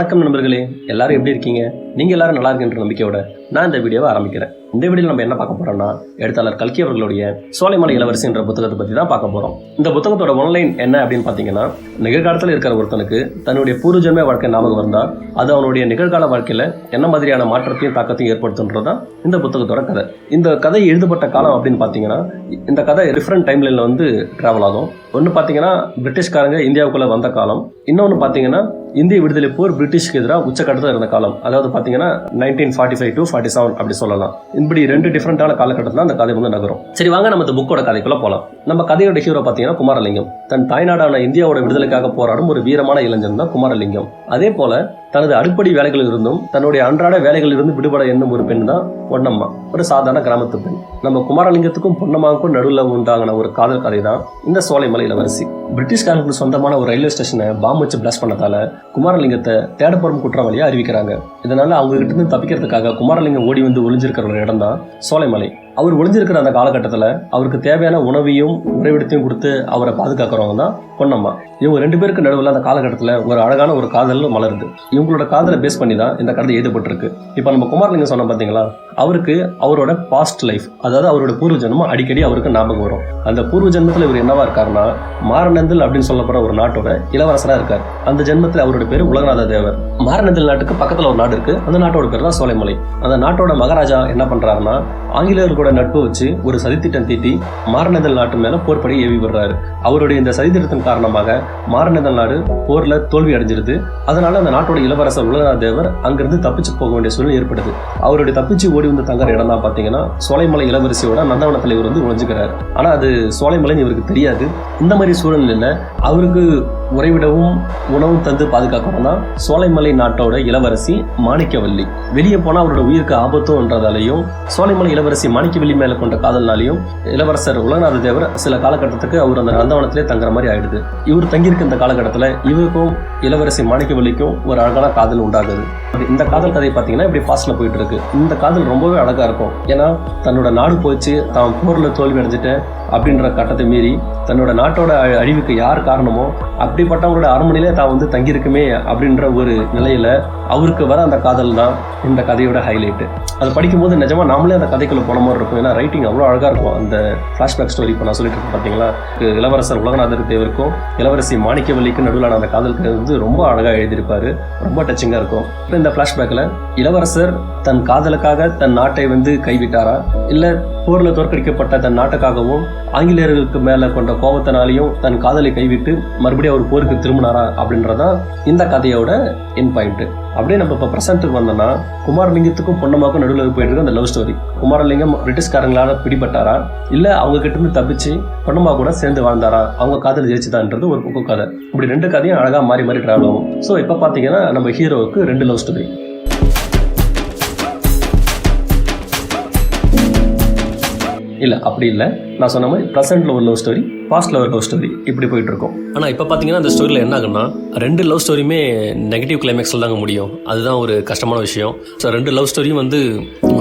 வணக்கம் நண்பர்களே, எல்லாரும் எப்படி இருக்கீங்க? நீங்கள் எல்லாரும் நல்லா இருக்குன்ற நம்பிக்கையோட நான் இந்த வீடியோவை ஆரம்பிக்கிறேன். இந்த வீடியோவில் நம்ம என்ன பார்க்க போறோம்னா, எழுத்தாளர் கல்கி அவர்களுடைய சோலைமலை இளவரசி என்ற புத்தகத்தை பற்றி தான் பார்க்க போகிறோம். இந்த புத்தகத்தோட ஒன்லைன் என்ன அப்படின்னு பார்த்தீங்கன்னா, நிகழ்காலத்தில் இருக்கிற ஒருத்தனுக்கு தன்னுடைய பூர்வஜன்ம வாழ்க்கை ஞாபகம் வந்தால் அது அவனுடைய நிகழ்கால வாழ்க்கையில் என்ன மாதிரியான மாற்றத்தையும் தாக்கத்தையும் ஏற்படுத்துன்றது தான் இந்த புத்தகத்தோட கதை. இந்த கதை எழுதப்பட்ட காலம் அப்படின்னு பார்த்தீங்கன்னா, இந்த கதை டிஃப்ரெண்ட் டைம்லைனில் வந்து ட்ராவல் ஆகும். ஒன்று பார்த்தீங்கன்னா பிரிட்டிஷ்காரங்க இந்தியாவுக்குள்ளே வந்த காலம், இன்னொன்று பார்த்தீங்கன்னா இந்திய விடுதலை போர் பிரிட்டிஷ்க்கு எதிராக உச்சக்கட்டத்தில் இருந்த காலம். அதாவது பார்த்தீங்கன்னா 1945 to 47 அப்படி சொல்லலாம். இப்படி ரெண்டு டிஃப்ரெண்டான காலகட்டத்தில் அந்த கதை வந்து நகரும். சரி, வாங்க நம்ம இந்த புக்கோட கதைக்குள்ள போகலாம். நம்ம கதையோட ஹீரோ பார்த்தீங்கன்னா குமாரலிங்கம். தன் தாய்நாடான இந்தியாவோட விடுதலைக்காக போராடும் ஒரு வீரமான இளைஞன் தான் குமாரலிங்கம். அதே போல தனது அடிப்படை வேலைகளில் இருந்தும் தன்னுடைய அன்றாட வேலைகளில் இருந்து விடுபட எண்ணும் ஒரு பெண் தான் பொன்னம்மா, ஒரு சாதாரண கிராமத்து பெண். நம்ம குமாரலிங்கத்துக்கும் பொன்னம்மாவுக்கும் நடுவில் உண்டாகின ஒரு காதல் கதை தான் இந்த சோலைமலை இளவரசி. பிரிட்டிஷ்காரங்களுக்கு சொந்தமான ஒரு ரயில்வே ஸ்டேஷனை பாம்பு வச்சு பிளாஸ்ட் பண்ணதால குமாரலிங்கத்தை தேடப்படும் குற்றவாளியா அறிவிக்கிறாங்க. இதனால அவங்க கிட்ட இருந்து தப்பிக்கிறதுக்காக குமாரலிங்கம் ஓடி வந்து ஒளிஞ்சிருக்கிற ஒரு இடம் தான் சோலைமலை. அவர் ஒளிஞ்சிருக்கிற அந்த காலகட்டத்தில் அவருக்கு தேவையான உணவையும் உறைவிடத்தையும் கொடுத்து அவரை பாதுகாக்கிறவங்க தான் பொன்னம்மா. இவங்க ரெண்டு பேருக்கு நடுவில் அந்த காலகட்டத்தில் ஒரு அழகான ஒரு காதல் மலருது. இவங்களோட காதலை பேஸ் பண்ணி தான் இந்த கதை எழுதப்பட்டிருக்கு. இப்போ நம்ம குமாரலிங்கம் சொன்ன பார்த்தீங்களா, அவருக்கு அவரோட பாஸ்ட் லைஃப், அதாவது அவரோட பூர்வ ஜென்மம் அடிக்கடி அவருக்கு ஞாபகம் வரும். அந்த பூர்வ ஜென்மத்தில் இவர் என்னவா இருக்காருன்னா, மாரணந்தல் அப்படின்னு சொல்லப்படுற ஒரு நாட்டோட இளவரசராக இருக்கார். அந்த ஜென்மத்தில் அவரோட பேர் உலகநாத தேவர். மாரணந்தல் நாட்டுக்கு பக்கத்தில் ஒரு நாடு இருக்கு, அந்த நாட்டோட பேர் தான் சோலைமலை. அந்த நாட்டோட மகாராஜா என்ன பண்றாருன்னா, ஆங்கிலேயர்களோட நட்பு வச்சு ஒரு சதித்திட்டம் தீட்டி மாரணந்தல் நாட்டு மேல போர்படி ஏவி விடுறாரு. அவருடைய இந்த சதித்திட்டத்தின் காரணமாக மாரணந்தல் நாடு போர்ல தோல்வி அடைஞ்சிருது. அதனால அந்த நாட்டோட இளவரசர் உலகநாத தேவர் அங்கிருந்து தப்பிச்சு போக வேண்டிய சூழ்நிலை ஏற்படுது. அவருடைய தப்பிச்சு ஓடி வந்து தங்குற இடம் தான் பாத்தீங்கன்னா சோலைமலை இளவரசியோட நந்தவனத்தில் இவர் வந்து ஒழிஞ்சுக்கிறாரு. ஆனா அது சோலைமலைன்னு இவருக்கு தெரியாது. இந்த மாதிரி சூழ்நிலையில அவருக்கு உறைவிடவும் உணவும் தந்து பாதுகாக்கணும் தான் சோலைமலை நாட்டோட இளவரசி மாணிக்கவல்லி. வெளியே போனா அவரோட உயிருக்கு ஆபத்தும்ன்றதாலையும் சோலைமலை இளவரசி மாணிக்கவல்லி மேல கொண்ட காதல்னாலையும் இளவரசர் உலகநாத தேவர் சில காலகட்டத்துக்கு அவர் அந்த நந்தவனத்திலே தங்குற மாதிரி ஆயிடுது. இவர் தங்கியிருக்க இந்த காலகட்டத்தில் இவருக்கும் இளவரசி மாணிக்கவல்லிக்கும் ஒரு அழகான காதல் உண்டாகுது. இந்த காதல் கதை பார்த்தீங்கன்னா இப்படி ஃபாஸ்ட்ல போயிட்டு இருக்கு. இந்த காதல் ரொம்பவே அழகா இருக்கும். ஏன்னா தன்னோட நாடு போச்சு, தான் போர்ல தோல்வி அடைஞ்சிட்டேன் அப்படின்ற கட்டத்தை மீறி தன்னோட நாட்டோட அழிவுக்கு யார் காரணமோ அப்படிப்பட்டவங்களோட அரண்மனையிலே தான் வந்து தங்கியிருக்குமே அப்படின்ற ஒரு நிலையில அவருக்கு வர அந்த காதல் தான் இந்த கதையோட ஹைலைட்டு. அதை படிக்கும்போது நிஜமா நாமளே அந்த கதைக்குள்ள போன மாதிரி இருக்கும். ஏன்னா ரைட்டிங் அவ்வளோ அழகா இருக்கும். அந்த ஃபிளாஷ்பேக் ஸ்டோரி இப்போ நான் சொல்லிட்டு இருக்கேன் பார்த்தீங்களா, இளவரசர் உலகநாதர் தேவருக்கும் இளவரசி மாணிக்கவல்லிக்கும் நடுவிலான அந்த காதல் வந்து ரொம்ப அழகாக எழுதியிருப்பாரு. ரொம்ப டச்சிங்காக இருக்கும். இப்போ இந்த ஃபிளாஷ்பேக்கில் இளவரசர் தன் காதலுக்காக தன் நாட்டை வந்து கைவிட்டாரா, இல்லை போரில் தோற்கடிக்கப்பட்ட தன் நாட்டுக்காகவும் ஆங்கிலேயர்களுக்கு மேலே கொண்ட கோபத்தினாலையும் தன் காதலை கைவிட்டு மறுபடியும் அவர் போருக்கு திரும்பினாரா அப்படின்றதான் இந்த கதையோட என் பாயிண்ட். அப்படியே நம்ம இப்போ ப்ரெசென்ட்டுக்கு வந்தோம்னா, குமாரலிங்கத்துக்கும் பொன்னம்மாவுக்கும் நடுவில் போயிட்டு இருக்க அந்த லவ் ஸ்டோரி. குமாரலிங்கம் பிரிட்டிஷ்காரங்களால பிடிபட்டாரா, இல்லை அவங்க கிட்ட இருந்து தப்பிச்சு பொன்னம்மா கூட சேர்ந்து வாழ்ந்தாரா, அவங்க காதல் ஜெயிச்சுதான்றது ஒரு புக்கு கதை. இப்படி ரெண்டு கதையும் அழகாக மாறி மாறி ட்ராவல் ஆகும். ஸோ இப்போ பார்த்தீங்கன்னா நம்ம ஹீரோவுக்கு ரெண்டு லவ் ஸ்டோரி. இல்லை அப்படி இல்லை, நான் சொன்ன மாதிரி ப்ரெசென்ட்ல ஒரு லவ் ஸ்டோரி, பாஸ்ட்ல ஒரு லவ் ஸ்டோரி, இப்படி போயிட்டு இருக்கும். ஆனால் இப்போ பார்த்தீங்கன்னா அந்த ஸ்டோரியில் என்ன ஆகுன்னா, ரெண்டு லவ் ஸ்டோரியுமே நெகட்டிவ் கிளைமேக்ஸில் தாங்க முடியும். அதுதான் ஒரு கஷ்டமான விஷயம். ஸோ ரெண்டு லவ் ஸ்டோரியும் வந்து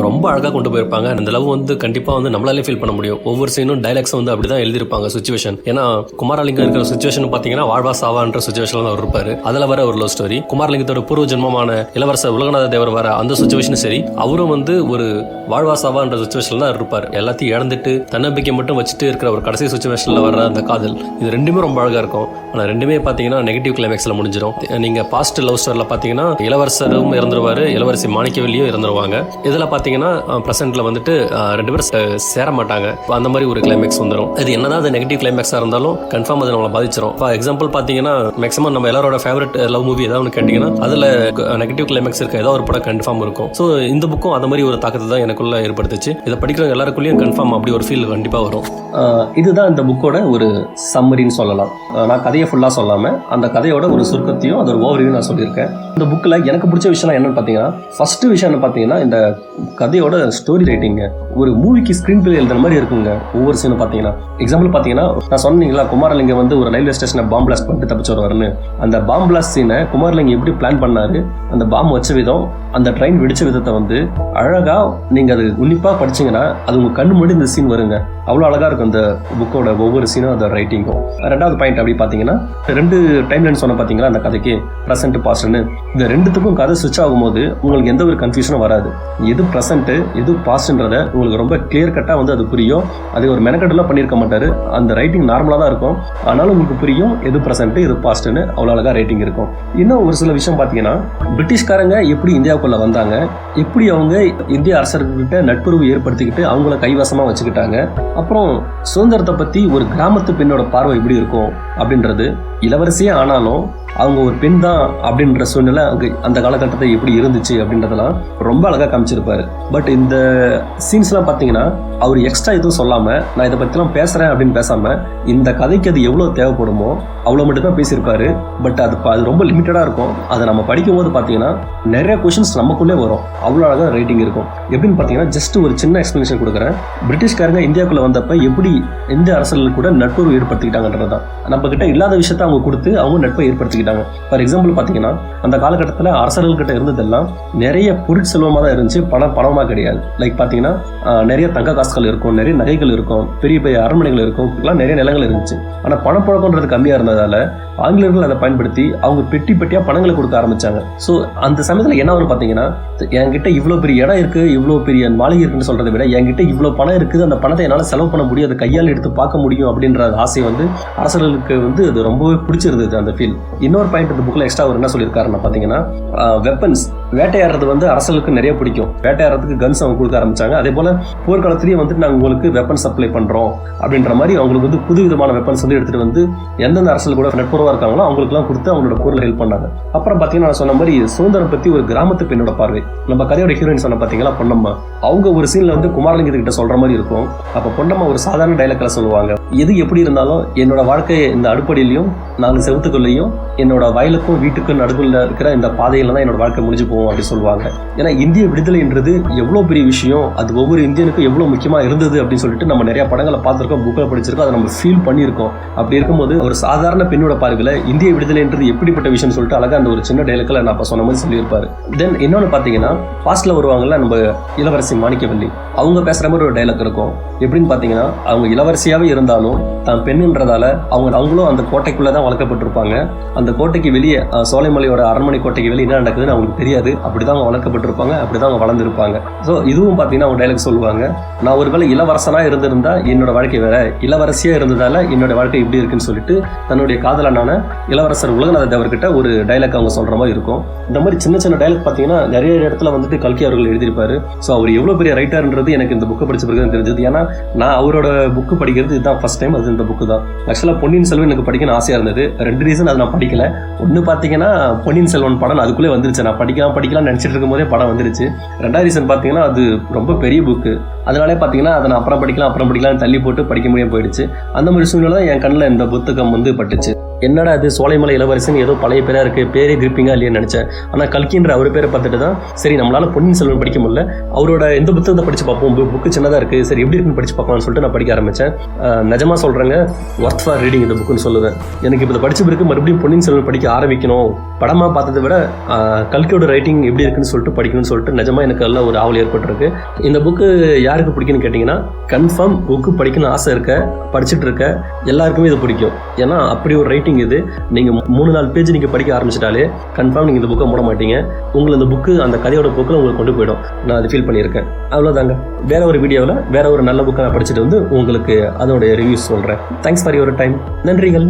ரொம்ப அழகாக கொண்டு போயிருப்பாங்க. அந்த லவ் வந்து கண்டிப்பாக வந்து நம்மளாலே ஃபீல் பண்ண முடியும். ஒவ்வொரு சீனும் டைலாக்ஸும் வந்து அப்படி தான் எழுதியிருப்பாங்க சுச்சுவேஷன். ஏன்னா குமாரலிங்கம் இருக்கிற சுச்சுவேஷன் பார்த்தீங்கன்னா வாழ்வா சாவான்ற சுச்சுவேஷனில் தான் அவர் இருப்பார். அதில் வர ஒரு லவ் ஸ்டோரி. குமாரலிங்கத்தோட பூர்வ ஜென்மமான இளவரசர் உலகநாத தேவர் வர அந்த சுச்சுவேஷனும் சரி, அவரும் வந்து ஒரு வாழ்வா சாவான்ற சுச்சுவேஷனில் தான் இருப்பார். எல்லாத்தையும் இழந்துட்டு தன்னம்பிக்கை மட்டும் வச்சுட்டு இருக்கிற ஒரு கடைசி சுச்சுவேஷனில் வர அந்த காதல், இது ரெண்டுமே ரொம்ப அழகாக இருக்கும். ஆனால் ரெண்டுமே பார்த்தீங்கன்னா நெகட்டிவ் கிளைமேக்ஸில் முடிஞ்சிடும். நீங்கள் பாஸ்ட் லவ் ஸ்டோரியில் பார்த்தீங்கன்னா இளவரசரும் இறந்துருவார், இளவரசி மாணிக்கவல்லியும் இறந்துருவாங்க. இதில் பார்த்தீங்கன்னா ப்ரெசென்ட்ல வந்துட்டு ரெண்டு பேரும் சேர மாட்டாங்க. அந்த மாதிரி ஒரு கிளைமேக்ஸ் வந்துடும். இது என்னதான் அது நெகட்டிவ் கிளைமேக்ஸாக இருந்தாலும் கன்ஃபார்ம் அது நம்மளை பாதிச்சிடும். ஃபார் எக்ஸாம்பிள் பார்த்தீங்கன்னா மேக்ஸிமம் நம்ம எல்லாரோட ஃபேவரட் லவ் மூவி ஏதாவது ஒன்று கேட்டிங்கன்னா அதில் நெகட்டிவ் கிளைமேக்ஸ் இருக்க ஏதாவது ஒரு படம் கன்ஃபார்ம் இருக்கும். ஸோ இந்த புக்கும் அந்த மாதிரி ஒரு தாக்கத்தை தான் எனக்குள்ள ஏற்படுத்துச்சு. இதை படிக்கிற எல்லாருக்குள்ளேயும் கன்ஃபார்ம் அப்படி ஒரு ஃபீல் கண்டிப்பாக வரும். இதுதான் இந்த புக்கோட ஒரு சம்மரின்னு சொல்லலாம். நான் கதையை ஃபுல்லாக சொல்லாமல் அந்த கதையோட ஒரு சுருக்கத்தையும் அதோட ஓவரையும் நான் சொல்லியிருக்கேன். இந்த புக்கில் எனக்கு பிடிச்ச விஷயம் என்னன்னு பார்த்தீங்கன்னா, ஃபர்ஸ்ட் விஷயம் என்ன பார்த்தீங்கன்னா, இந்த கதையோட ஸ்டோரி ரைட்டிங்க ஒரு மூவிக்கு ஸ்க்ரீன் பிளே எழுதுற மாதிரி இருக்குங்க. ஒவ்வொரு சீனும் பார்த்தீங்கன்னா, எக்ஸாம்பிள் பார்த்தீங்கன்னா, நான் சொன்னீங்களா குமாரலிங்கம் வந்து ஒரு ரயில்வே ஸ்டேஷனை பாம்பு பிளாஸ்ட் பண்ணிட்டு தப்பிச்சு வருவாருன்னு. அந்த பாம்பு பிளாஸ்ட் சீனை குமாரலிங்கம் எப்படி பிளான் பண்ணாரு, அந்த பாம்பு வச்ச விதம், அந்த ட்ரெயின் வெடிச்ச விதத்தை வந்து அழகா நீங்க அது உன்னிப்பா படிச்சீங்கன்னா அது உங்க கண்ணு முன்னாடி இந்த சீன் வருங்க. அவ்வளோ அழகா இருக்கும் அந்த புக்கோட ஒவ்வொரு சீனும், அந்த ரைட்டிங்கும். ரெண்டாவது பாயிண்ட் அப்படி பார்த்தீங்கன்னா, 2 டைம் லைன் சொன்ன பார்த்தீங்களா அந்த கதைக்கு, ப்ரெசென்ட் பாஸ்ட்னு. இந்த ரெண்டுத்துக்கும் கதை சுவிட்ச் ஆகும்போது உங்களுக்கு எந்த ஒரு கன்ஃபியூஷனும் வராது. எது ப்ரெசென்ட் எது பாஸ்ட்ன்றத உங்களுக்கு ரொம்ப கிளியர் கட்டாக வந்து அது புரியும். அது ஒரு மெனக்கட்டெல்லாம் பண்ணியிருக்க மாட்டாரு. அந்த ரைட்டிங் நார்மலாக தான் இருக்கும், ஆனாலும் உங்களுக்கு புரியும் எது ப்ரெசென்ட் எது பாஸ்ட்னு. அவ்வளோ அழகாக ரைட்டிங் இருக்கும். இன்னும் ஒரு சில விஷயம் பார்த்தீங்கன்னா, பிரிட்டிஷ்காரங்க எப்படி இந்தியாவுக்குள்ள வந்தாங்க, எப்படி அவங்க இந்திய அரசர்கிட்ட நட்புறவு ஏற்படுத்திக்கிட்டு அவங்கள கைவசமாக வச்சுக்கிட்டாங்க, அப்புறம் சுதந்திரத்தை பற்றி ஒரு கிராமத்து பெண்ணோட பார்வை எப்படி இருக்கும் அப்படின்றது, இளவரசியே ஆனாலும் அவங்க ஒரு பெண் தான் அப்படின்ற சூழ்நிலை அங்கே அந்த காலகட்டத்தை எப்படி இருந்துச்சு அப்படின்றதெல்லாம் ரொம்ப அழகாக காமிச்சிருப்பாரு. பட் இந்த சீன்ஸ்லாம் பார்த்தீங்கன்னா அவர் எக்ஸ்ட்ரா எதுவும் சொல்லாமல், நான் இதை பற்றிலாம் பேசுகிறேன் அப்படின்னு பேசாமல், இந்த கதைக்கு அது எவ்வளோ தேவைப்படுமோ அவ்வளோ மட்டும்தான் பேசியிருப்பாரு. பட் அது ரொம்ப லிமிட்டடாக இருக்கும். அதை நம்ம படிக்கும்போது பார்த்தீங்கன்னா நிறைய கொஷின்ஸ் நமக்குள்ளே வரும். அவ்வளோ அழகாக ரைட்டிங் இருக்கும். எப்படின்னு பார்த்தீங்கன்னா, ஜஸ்ட் ஒரு சின்ன எக்ஸ்பிளனேஷன் கொடுக்குறேன். பிரிட்டிஷ்காரங்க இந்தியாவுக்குள்ளே வந்தப்போ எப்படி இந்திய அரசர்கள் கூட நட்புறவு ஏற்படுத்திக்கிட்டாங்கன்றது தான். நம்ம கிட்ட இல்லாத விஷயத்த அவங்க கொடுத்து அவங்க நட்பை ஏற்படுத்திக்கிட்டாங்க. ஃபார் எக்ஸாம்பிள் பார்த்தீங்கன்னா, அந்த காலகட்டத்தில் அரசர்கள்கிட்ட இருந்ததெல்லாம் நிறைய பொருட்செல்வமாக தான் இருந்துச்சு, பணமாக கிடையாது. லைக் பார்த்தீங்கன்னா நிறைய தங்க காசுகள் இருக்கும், நிறைய நகைகள் இருக்கும், பெரிய பெரிய அரண்மனைகள் இருக்கும், இதெல்லாம் நிறைய நிலங்கள் இருந்துச்சு. ஆனால் பணப்பழக்கம்ன்றது கம்மியாக இருந்ததால ஆங்கிலேயர்கள் அதை பயன்படுத்தி அவங்க பெட்டி பெட்டியாக பணங்களை கொடுக்க ஆரம்பிச்சாங்க. ஸோ அந்த சமயத்தில் என்ன வரும் பார்த்தீங்கன்னா, என்கிட்ட இவ்வளோ பெரிய இடம் இருக்குது, இவ்வளோ பெரிய மாளிகை இருக்குன்னு சொல்கிறத விட என்கிட்ட இவ்வளோ பணம் இருக்குது, அந்த பணத்தை என்னால் செலவு பண்ண முடியும், அதை கையால் எடுத்து பார்க்க முடியும் அப்படின்ற ஆசை வந்து அரசர்களுக்கு வந்து அது ரொம்பவே பிடிச்சிருந்தது அந்த ஃபீல். இன்னொரு பாயிண்ட் இந்த புக்கில் எக்ஸ்ட்ரா அவர் என்ன சொல்லியிருக்காருன்னா பார்த்தீங்கன்னா, வெப்பன்ஸ் வேட்டையாடுறது வந்து அரசர்களுக்கு நிறைய பிடிக்கும். வேட்டையாடுறதுக்கு கன்ஸ் அவங்க கொடுக்க ஆரம்பிச்சாங்க. அதே போல் போர்க்காலத்திலேயே வந்துட்டு நாங்கள் உங்களுக்கு வெப்பன் சப்ளை பண்ணுறோம் அப்படின்ற மாதிரி அவங்களுக்கு வந்து புது விதமான வெப்பன்ஸ் வந்து எடுத்துகிட்டு வந்து எந்தெந்த அரசல் கூட நட்புறவாக இருக்காங்களோ அவங்களுக்குலாம் கொடுத்து அவங்களோட பொருளை ஹெல்ப் பண்ணாங்க. அப்புறம் பார்த்தீங்கன்னா, நான் சொன்ன மாதிரி சுதந்திரம் பற்றி ஒரு கிராமத்து பெண்ணோட பார்வை. நம்ம கதையோட ஹீரோயின் சொன்ன பார்த்தீங்களா பொன்னம்மா, அவங்க ஒரு சீனில் வந்து குமாரலிங்கத்துக்கிட்ட சொல்கிற மாதிரி இருக்கும். அப்போ பொன்னம்மா ஒரு சாதாரண டைலாக்ல சொல்லுவாங்க, எது எப்படி இருந்தாலும் என்னோட வாழ்க்கை இந்த அடுப்படியிலையும் 4 செவத்துக்குள்ளேயும் என்னோட வயலுக்கும் வீட்டுக்கும் நடுவில் இருக்கிற இந்த பாதையில தான் என்னோட வாழ்க்கை முடிஞ்சு போகும் அப்படி சொல்லுவாங்க. ஏன்னா இந்திய விடுதலைன்றது எவ்வளோ பெரிய விஷயம், அது ஒவ்வொரு இந்தியனுக்கும் எவ்வளோ முக்கியமாக இருந்தது அப்படின்னு சொல்லிட்டு நம்ம நிறைய படங்களை பார்த்துருக்கோம், புக்கில் படிச்சிருக்கோம், அதை நம்ம ஃபீல் பண்ணியிருக்கோம். அப்படி இருக்கும்போது ஒரு சாதாரண பெண்ணோட பார்வையில் இந்திய விடுதலைன்றது எப்படிப்பட்ட விஷயம்னு சொல்லிட்டு அழகாக அந்த ஒரு சின்ன டைலாக்ல நான் இப்போ சொன்ன மாதிரி சொல்லியிருப்பாரு. தென் இன்னொன்று பார்த்தீங்கன்னா, பாஸ்ட்ல வருவாங்கல்ல நம்ம இளவரசி மாணிக்கவல்லி, அவங்க பேசுகிற மாதிரி ஒரு டைலாக் இருக்கும். எப்படின்னு பார்த்தீங்கன்னா, அவங்க இளவரசியாகவே இருந்தாலும் தான் பெண்ணுன்றதால அவங்களும் அந்த கோட்டைக்குள்ளே தான் வளர்க்கப்பட்டிருப்பாங்க. அந்த கோட்டைக்கு வெளியே சோலைமலையோட அரண்மனை கோட்டைக்கு வெளியே என்ன நடக்குதுன்னு அவங்களுக்கு தெரியாது. அப்படி தான் அவங்க வளர்க்கப்பட்டிருப்பாங்க, அப்படி தான் அவங்க வளர்ந்துருப்பாங்க. ஸோ இதுவும் பார்த்தீங்கன்னா அவங்க டைலாக் சொல்லுவாங்க, நான் ஒருவேளை இளவரசனாக இருந்திருந்தா என்னோட வாழ்க்கை வேற, இளவரசியாக இருந்ததால என்னோட வாழ்க்கை இப்படி இருக்குன்னு சொல்லிட்டு தன்னுடைய காதலனான இளவரசர் உலகநாத தேவர்கிட்ட ஒரு டைலாக் அவங்க சொல்கிற மாதிரி இருக்கும். இந்த மாதிரி சின்ன சின்ன டைலாக் பார்த்தீங்கன்னா நிறைய இடத்துல வந்துட்டு கல்கி அவர்கள் எழுதியிருப்பாரு. ஸோ அவர் எவ்வளோ பெரிய ரைட்டர்ன்றது எனக்கு இந்த புக்கை படிச்ச பிறகு தெரிஞ்சது. ஏன்னா நான் அவரோட புக்கு படிக்கிறது இதுதான் ஃபர்ஸ்ட் டைம். அது இந்த புக்கு தான். ஆக்சுவலாக பொன்னியின் செல்வன் எனக்கு படிக்கணும்னு ஆசையாக இருந்தது. 2 ரீசன் அதை நான் படிக்கல. ஒன்று பார்த்தீங்கன்னா, பொன்னியின் செல்வன் படம் அதுக்குள்ளே வந்துருச்சு, நான் படிக்கலாம் நினச்சிட்டு இருக்கும் போதே படம் வந்துருச்சு. 2வது ரீசன் பார்த்தீங்கன்னா, அது ரொம்ப பெரிய புக்கு, அதனாலே பார்த்தீங்கன்னா அதை நான் அப்புறம் படிக்கலாம் தள்ளி போட்டு படிக்க முடியாமல் போயிடுச்சு. அந்த மாதிரி சூழ்நிலை தான் என் கண்ணில் இந்த புத்தகம் வந்து பட்டுச்சு. என்னடா அது சோலைமலை இளவரசன் ஏதோ பழைய பேராக இருக்குது, பேரே கிரிப்பிங்காக இல்லைன்னு நினச்சேன். ஆனால் கல்கின்ற அவர் பேரை பார்த்துட்டு தான் சரி நம்மளால் பொன்னியின் செல்வன் படிக்க முடியல, அவரோட எந்த புத்தகத்தை படித்து பார்ப்போம், புக்கு சின்னதாக இருக்குது, சரி எப்படி இருக்குன்னு படித்து பார்க்கலாம்னு சொல்லிட்டு நான் படிக்க ஆரம்பித்தேன். நிஜமாக சொல்கிறேங்க, ஒர்த் ஃபார் ரீடிங் இந்த புக்குன்னு சொல்லுவேன். எனக்கு இப்போ இதை படித்த பிறகு மறுபடியும் பொன்னியின் செல்வன் படிக்க ஆரம்பிக்கணும், படமாக பார்த்ததை விட கல்கியோட ரைட்டிங் எப்படி இருக்குன்னு சொல்லிட்டு படிக்கணும்னு சொல்லிட்டு நிஜமாக எனக்கு எல்லாம் ஒரு ஆவல் ஏற்பட்டிருக்கு. இந்த புக்கு யாருக்கு பிடிக்குன்னு கேட்டிங்கன்னா, கன்ஃபார்ம் புக்கு படிக்கணும்னு ஆசை இருக்க, படிச்சுட்டு இருக்க எல்லாருக்குமே இது பிடிக்கும். ஏன்னா அப்படி ஒரு ரைட்டிங் இது. நீங்கள் 3-4 பேஜ் நீங்கள் படிக்க ஆரம்பிச்சிட்டாலே கன்ஃபார்ம் நீங்கள் இந்த புக்கை மூட மாட்டீங்க. உங்களை இந்த புக்கு அந்த கதையோட போக்கில் உங்களுக்கு கொண்டு போயிடும். நான் அது ஃபீல் பண்ணியிருக்கேன். அவ்வளோதாங்க. வேற ஒரு வீடியோவில் வேற ஒரு நல்ல புக்கை நான் படிச்சுட்டு வந்து உங்களுக்கு அதோடைய ரிவ்யூஸ் சொல்கிறேன். Thanks for your time. நன்றிகள்.